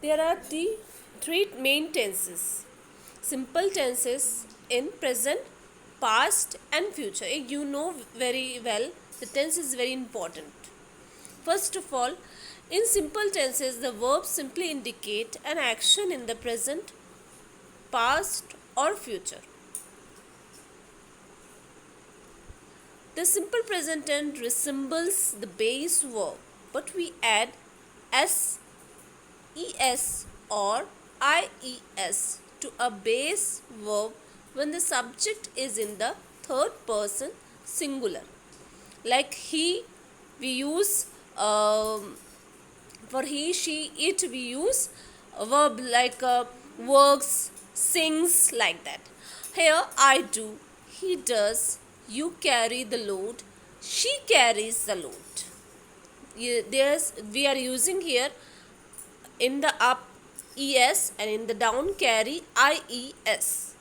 There are the three main tenses: simple tenses in present, past and future. You know very well the tense is very important. First of all, in simple tenses the verbs simply indicate an action in the present, past or future. The simple present tense resembles the base verb, but we add s, es or ies to a base verb when the subject is in the third person singular. Like he, we use for he, she, it, we use a verb like works, sings, like that. Here I do, he does, you carry the load, she carries the load. We are using here in the up es and in the down carry ies.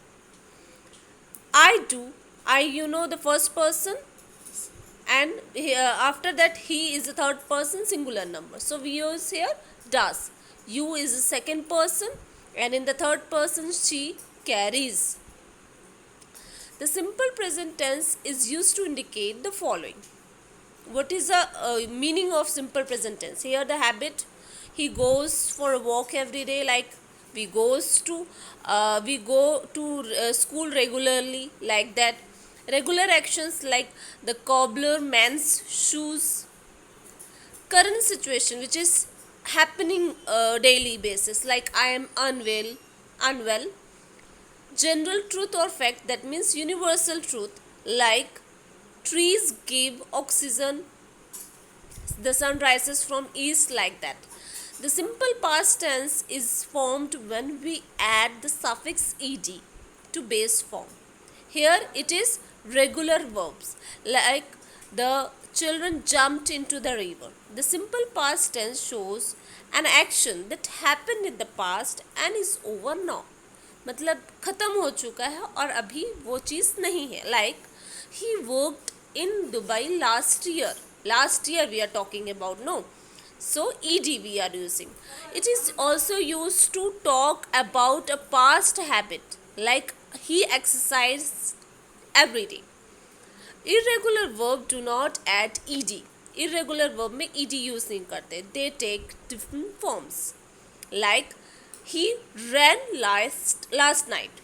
I do, I, you know, the first person, and here, after that he is the third person singular number, so we use here does. You is the second person, and in the third person she carries. The simple present tense is used to indicate the following. What is the meaning of simple present tense? Here the habit: he goes for a walk every day, like we go to school regularly, like that. Regular actions like the cobbler mends shoes. Current situation which is happening daily basis, like I am unwell. General truth or fact, that means universal truth, like trees give oxygen, the sun rises from east, like that. The simple past tense is formed when we add the suffix ed to base form. Here it is regular verbs, like the children jumped into the river. The simple past tense shows an action that happened in the past and is over now. मतलब ख़त्म हो चुका है और अभी वो चीज़ नहीं है. Like he worked in Dubai last year. Last year we are talking about, no? So ed we are using. It is also used to talk about a past habit, like he exercised every day. Irregular verb do not add ed. Irregular verb में ed use नहीं करते. They take different forms. Like he ran last night.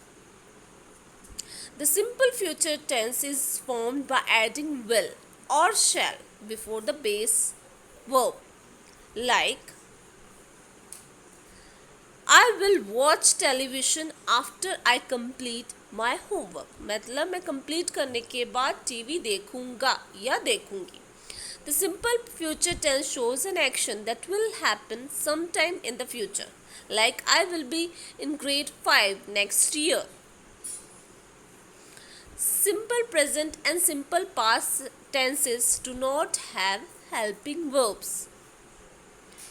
The simple future tense is formed by adding will or shall before the base verb. Like I will watch television after I complete my homework. मतलब मैं complete करने के बाद TV देखूंगा या देखूंगी. The simple future tense shows an action that will happen sometime in the future. Like I will be in grade 5 next year. Simple present and simple past tenses do not have helping verbs.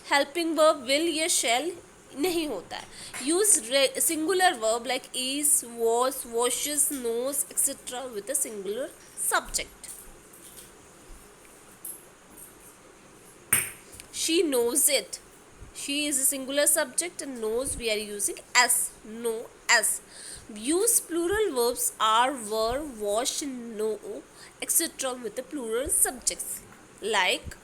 Helping verb will या shall नहीं होता है. Use singular verb like is, was, washes, knows, etc. with a singular subject. She knows it. She is a singular subject and knows we are using s, know, s. Use plural verbs are, were, wash, know, etc. with the plural subjects, like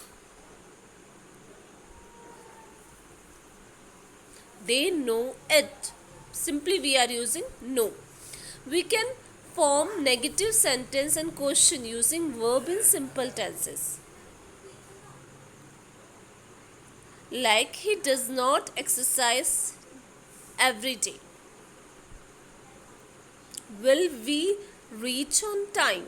they know it. Simply we are using know. We can form negative sentence and question using verb in simple tenses. Like he does not exercise every day. Will we reach on time?